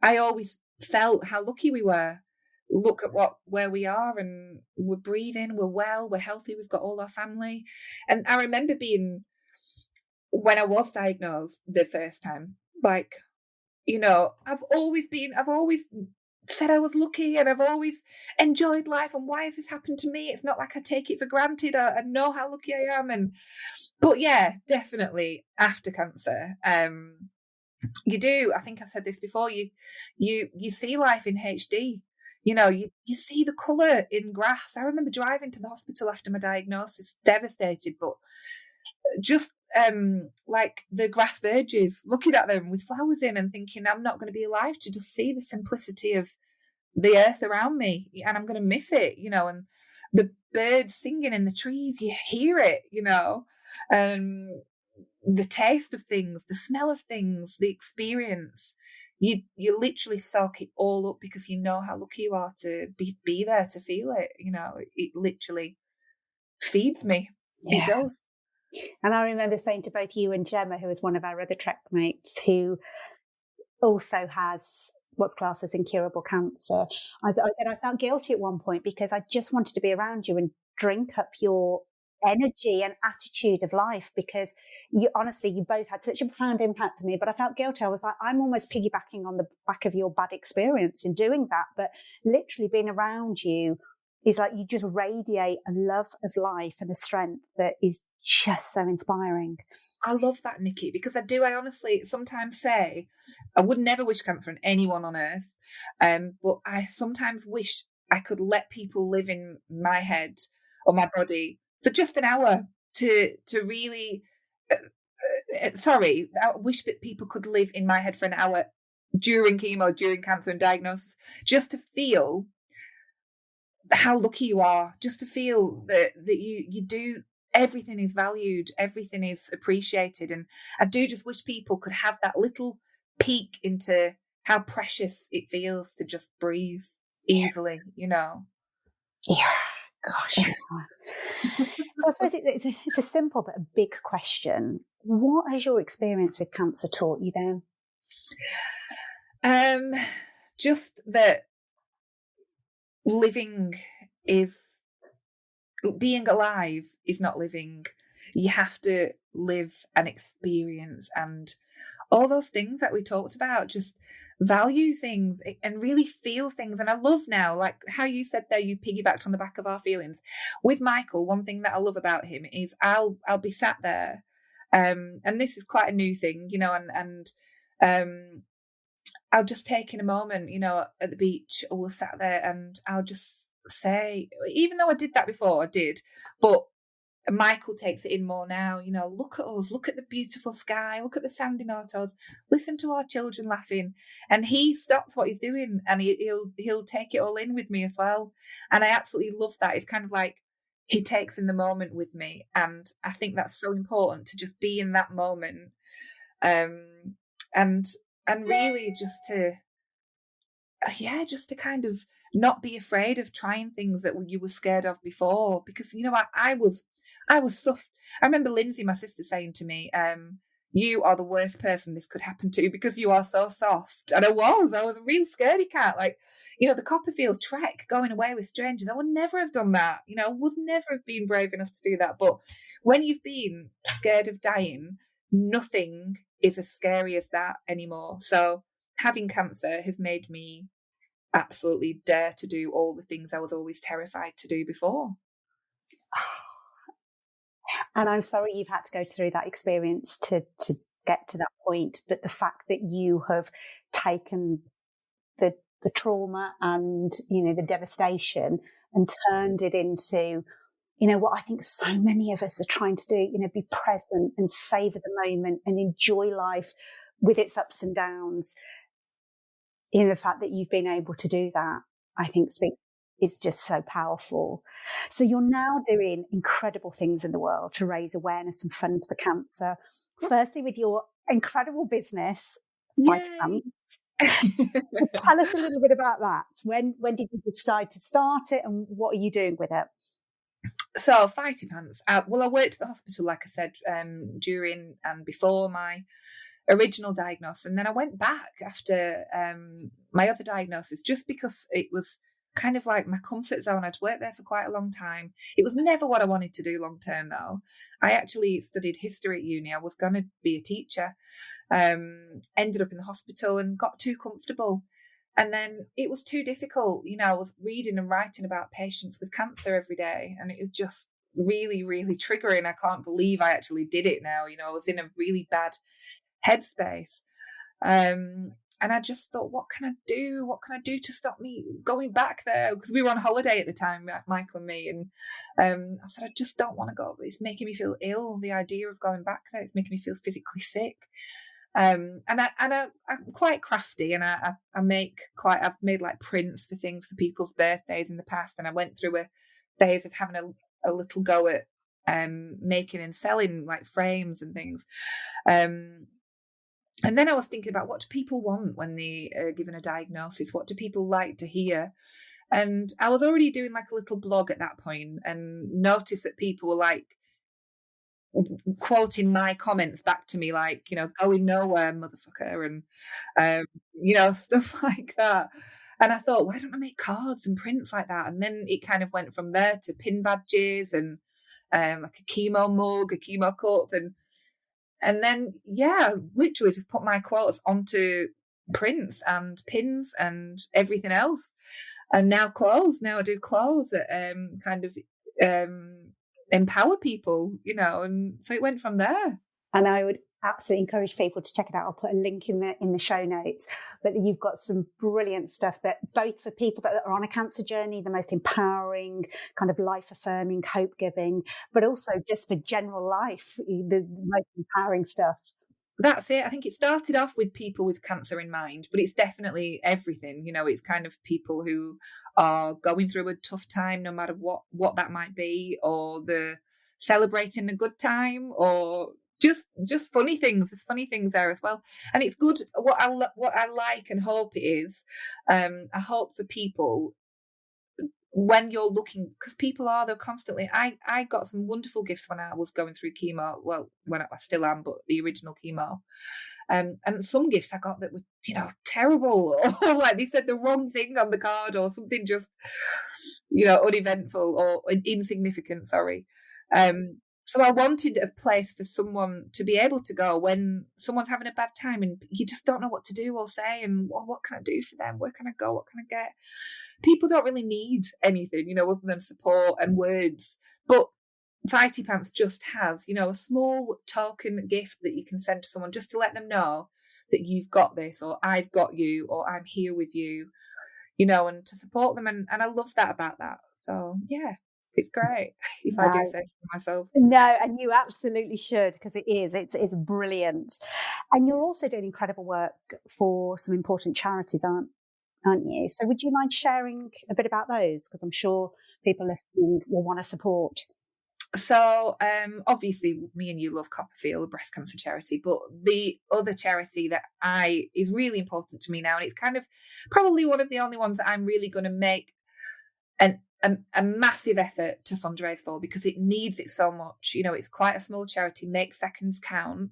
I always felt how lucky we were. Look at where we are, and we're breathing, we're well, we're healthy, we've got all our family. And I remember when I was diagnosed the first time, like, I've always said I was lucky, and I've always enjoyed life, and why has this happened to me? It's not like I take it for granted. I know how lucky I am. But yeah, definitely after cancer, you do. I think I've said this before. You see life in HD. You see the colour in grass. I remember driving to the hospital after my diagnosis, devastated, but just like the grass verges, looking at them with flowers in and thinking, I'm not going to be alive to just see the simplicity of the earth around me, and I'm going to miss it, and the birds singing in the trees, you hear it, and the taste of things, the smell of things, the experience. You literally soak it all up because you know how lucky you are to be there to feel it. It literally feeds me. Yeah. It does. And I remember saying to both you and Gemma, who was one of our other Trek mates, who also has what's classed as incurable cancer, I said I felt guilty at one point because I just wanted to be around you and drink up your energy and attitude of life, because you both had such a profound impact on me, but I felt guilty. I was like, I'm almost piggybacking on the back of your bad experience in doing that. But literally being around you is like, you just radiate a love of life and a strength that is just so inspiring. I love that, Nikki, because I honestly sometimes say I would never wish cancer on anyone on earth, but I sometimes wish I could let people live in my head or my body for just an hour to really sorry, I wish that people could live in my head for an hour during chemo, during cancer and diagnosis, just to feel how lucky you are, just to feel that you do, everything is valued, everything is appreciated. And I do just wish people could have that little peek into how precious it feels to just breathe easily, Yeah, gosh. So I suppose it's a simple but a big question. What has your experience with cancer taught you then? Just that being alive is not living. You have to live an experience, and all those things that we talked about, just value things and really feel things. And I love now, like how you said there, you piggybacked on the back of our feelings. With Michael, one thing that I love about him is I'll be sat there, and this is quite a new thing, you know, and I'll just take in a moment, you know, at the beach, or we'll sat there and I'll just say, even though I did that before, I did, but Michael takes it in more now, you know, look at us, look at the beautiful sky, look at the sand in our toes, listen to our children laughing. And he stops what he's doing and he'll take it all in with me as well. And I absolutely love that. It's kind of like he takes in the moment with me. And I think that's so important, to just be in that moment. And really just to kind of not be afraid of trying things that you were scared of before, because you know I was soft. I remember Lindsay, my sister, saying to me, you are the worst person this could happen to because you are so soft. And I was a real scaredy cat. Like, you know, the Copperfield trek, going away with strangers, I would never have done that. You know, I would never have been brave enough to do that. But when you've been scared of dying, nothing is as scary as that anymore. So having cancer has made me absolutely dare to do all the things I was always terrified to do before. And I'm sorry you've had to go through that experience to get to that point, but the fact that you have taken the trauma and, you know, the devastation and turned it into, you know, what I think so many of us are trying to do, you know, be present and savor the moment and enjoy life with its ups and downs. You know, the fact that you've been able to do that, I think is just so powerful. So you're now doing incredible things in the world to raise awareness and funds for cancer. Firstly, with your incredible business, Vitamins. Tell us a little bit about that. When did you decide to start it, and what are you doing with it? So, Vitamins. Well, I worked at the hospital, like I said, during and before my original diagnosis, and then I went back after my other diagnosis, just because it was kind of like my comfort zone. I'd worked there for quite a long time. It was never what I wanted to do long term, though. I actually studied history at uni. I was going to be a teacher. Ended up in the hospital and got too comfortable. And then it was too difficult. You know, I was reading and writing about patients with cancer every day, and it was just really, really triggering. I can't believe I actually did it now. You know, I was in a really bad headspace. And I just thought, what can I do? What can I do to stop me going back there? Because we were on holiday at the time, Michael and me. And I said, I just don't want to go. It's making me feel ill. The idea of going back there, it's making me feel physically sick. And I'm quite crafty, and I've made like prints for things for people's birthdays in the past. And I went through a phase of having a little go at making and selling like frames and things. And then I was thinking about, what do people want when they are given a diagnosis? What do people like to hear? And I was already doing like a little blog at that point, and noticed that people were like quoting my comments back to me, like, you know, going nowhere, motherfucker, and you know, stuff like that. And I thought, why don't I make cards and prints like that? And then it kind of went from there to pin badges and like a chemo mug, a chemo cup, and then, literally just put my quotes onto prints and pins and everything else. And now clothes. Now I do clothes that kind of empower people, you know. And so it went from there. And I would absolutely encourage people to check it out. I'll put a link in the show notes. But you've got some brilliant stuff that both for people that are on a cancer journey, the most empowering, kind of life-affirming, hope-giving, but also just for general life, the most empowering stuff. That's it. I think it started off with people with cancer in mind, but it's definitely everything. You know, it's kind of people who are going through a tough time, no matter what that might be, or the celebrating a good time, or just funny things. There's funny things there as well, and it's good. What I like and hope it is, I hope for people, when you're looking, because people are, they're constantly. I got some wonderful gifts when I was going through chemo. Well, when I still am, but the original chemo. And some gifts I got that were, you know, terrible, or like they said the wrong thing on the card, or something just, you know, uneventful or insignificant. Sorry. So I wanted a place for someone to be able to go when someone's having a bad time and you just don't know what to do or say, and what can I do for them? Where can I go? What can I get? People don't really need anything, other than support and words. But Fighty Pants just has, a small token gift that you can send to someone just to let them know that you've got this, or I've got you, or I'm here with you, and to support them. And I love that about that. So, yeah. It's great if I do say so myself. No, and you absolutely should, because it's brilliant. And you're also doing incredible work for some important charities, aren't you? So would you mind sharing a bit about those? Because I'm sure people listening will want to support. So obviously me and you love Copperfield, a breast cancer charity, but the other charity that is really important to me now, and it's kind of probably one of the only ones that I'm really going to make a massive effort to fundraise for, because it needs it so much. It's quite a small charity, Make Seconds Count,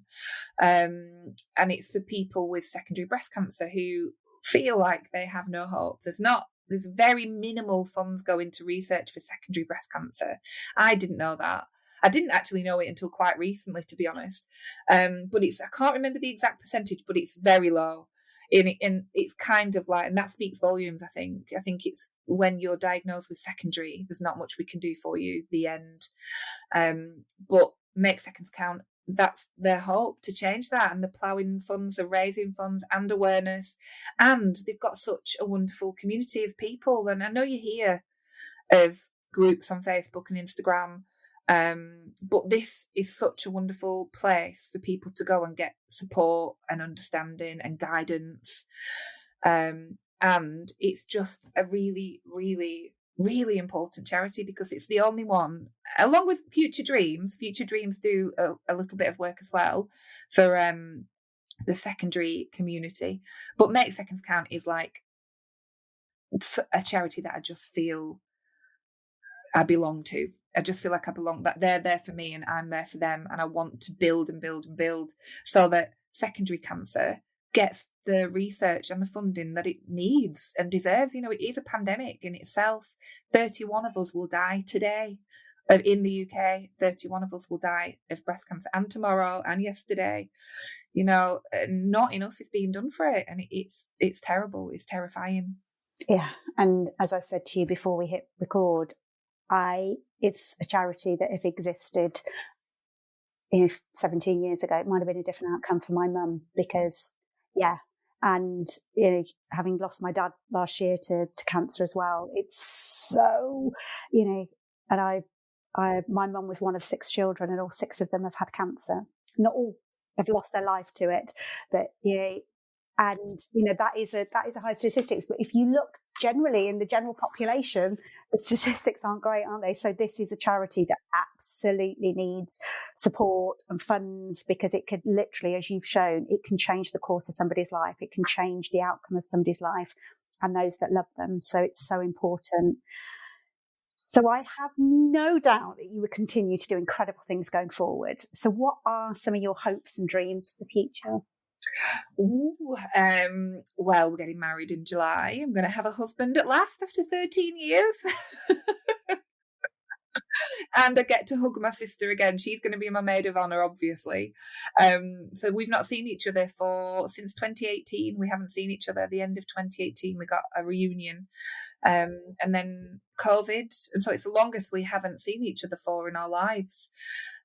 and it's for people with secondary breast cancer who feel like they have no hope. There's very minimal funds going to research for secondary breast cancer. I didn't know that. I didn't actually know it until quite recently, to be honest. But I can't remember the exact percentage, but it's very low. And it's kind of like, and that speaks volumes, I think. I think it's when you're diagnosed with secondary, there's not much we can do for you, the end. But Make Seconds Count, that's their hope to change that. And they're ploughing funds, they're raising funds and awareness. And they've got such a wonderful community of people. And I know you hear of groups on Facebook and Instagram, but this is such a wonderful place for people to go and get support and understanding and guidance. And it's just a really, really, really important charity, because it's the only one, along with Future Dreams do a little bit of work as well for the secondary community. But Make Seconds Count is like a charity that I just feel I belong to. I just feel like I belong, that they're there for me and I'm there for them. And I want to build and build and build so that secondary cancer gets the research and the funding that it needs and deserves. It is a pandemic in itself. 31 of us will die today in the UK. 31 of us will die of breast cancer, and tomorrow and yesterday. Not enough is being done for it. And it's terrible. It's terrifying. Yeah. And as I said to you before we hit record, it's a charity that if existed 17 years ago, it might have been a different outcome for my mum, because and having lost my dad last year to cancer as well, it's so and my mum was one of 6 children, and all 6 of them have had cancer. Not all have lost their life to it, but and that is a high statistics. But if you look generally in the general population, the statistics aren't great, aren't they? So this is a charity that absolutely needs support and funds, because it could literally, as you've shown, it can change the course of somebody's life. It can change the outcome of somebody's life and those that love them. So it's so important. So I have no doubt that you will continue to do incredible things going forward. So what are some of your hopes and dreams for the future? Well, we're getting married in July. I'm going to have a husband at last after 13 years. And I get to hug my sister again. She's going to be my maid of honor, obviously. So we've not seen each other since 2018. We haven't seen each other. At the end of 2018, we got a reunion. And then COVID. And so it's the longest we haven't seen each other for in our lives.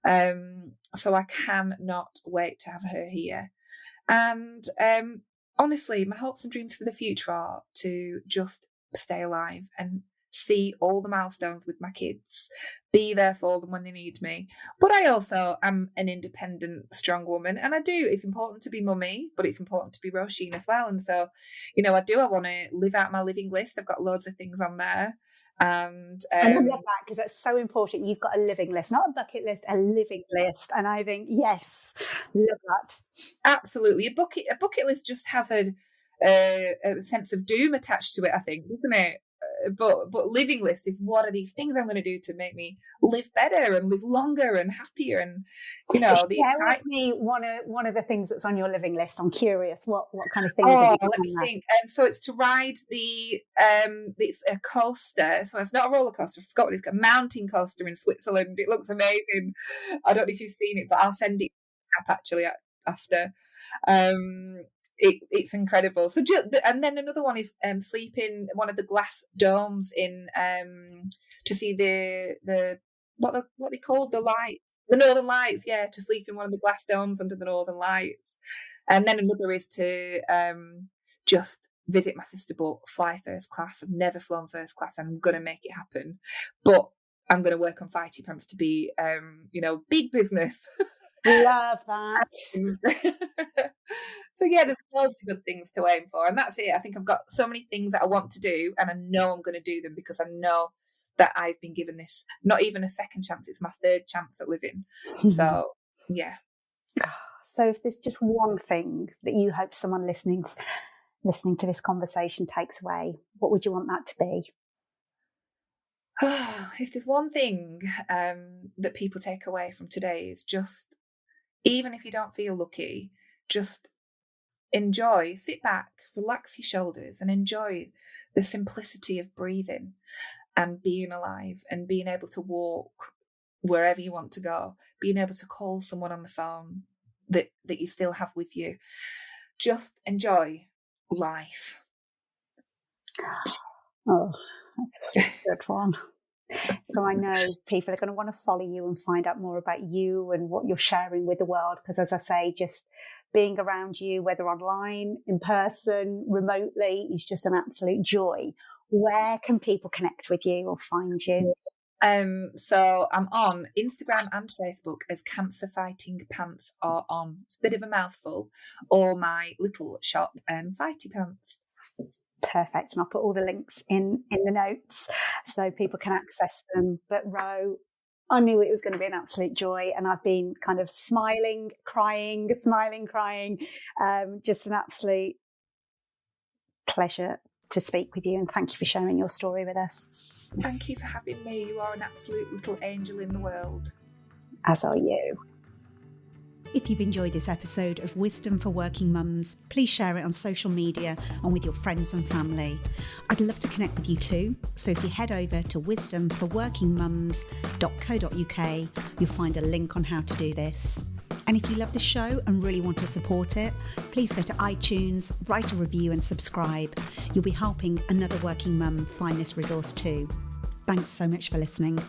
So I cannot wait to have her here. And honestly, my hopes and dreams for the future are to just stay alive and see all the milestones with my kids, be there for them when they need me. But I also am an independent, strong woman, and it's important to be mummy, but it's important to be Roisin as well. And so, I want to live out my living list. I've got loads of things on there. And I love that, because that's so important. You've got a living list, not a bucket list, a living list. And I think, yes, love that. Absolutely. A bucket list just has a sense of doom attached to it, I think, doesn't it? but living list is what are these things I'm going to do to make me live better and live longer and happier, and share with me one of the things that's on your living list. I'm curious, what kind of things have you let me think. So it's to ride the it's a coaster, so it's not a roller coaster, I forgot what it's called, a mountain coaster in Switzerland. It looks amazing. I don't know if you've seen it, but I'll send it actually after. It's incredible. So and then another one is sleep in one of the glass domes in to see the what they called, the Northern Lights, to sleep in one of the glass domes under the Northern Lights. And then another is to just visit my sister, but fly first class. I've never flown first class, and I'm going to make it happen. But I'm going to work on Fighty Pants to be, big business. Love that. So there's loads of good things to aim for, and that's it. I think I've got so many things that I want to do, and I know I'm going to do them because I know that I've been given this, not even a second chance, it's my third chance at living. So yeah. So if there's just one thing that you hope someone listening to this conversation takes away, what would you want that to be? If there's one thing that people take away from today, is just, even if you don't feel lucky, just enjoy, sit back, relax your shoulders, and enjoy the simplicity of breathing and being alive and being able to walk wherever you want to go, being able to call someone on the phone that you still have with you. Just enjoy life. Oh, that's a good one. So I know people are going to want to follow you and find out more about you and what you're sharing with the world, because as I say, just being around you, whether online, in person, remotely, is just an absolute joy. Where can people connect with you or find you? So I'm on Instagram and Facebook as Cancer Fighting Pants are on. It's a bit of a mouthful. Or my little shop, Fighty Pants. Perfect. And I'll put all the links in the notes so people can access them. But Ro, I knew it was going to be an absolute joy, and I've been kind of smiling, crying. Just an absolute pleasure to speak with you, and thank you for sharing your story with us. Thank you for having me. You are an absolute little angel in the world. As are you. If you've enjoyed this episode of Wisdom for Working Mums, please share it on social media and with your friends and family. I'd love to connect with you too, so if you head over to wisdomforworkingmums.co.uk, you'll find a link on how to do this. And if you love the show and really want to support it, please go to iTunes, write a review and subscribe. You'll be helping another working mum find this resource too. Thanks so much for listening.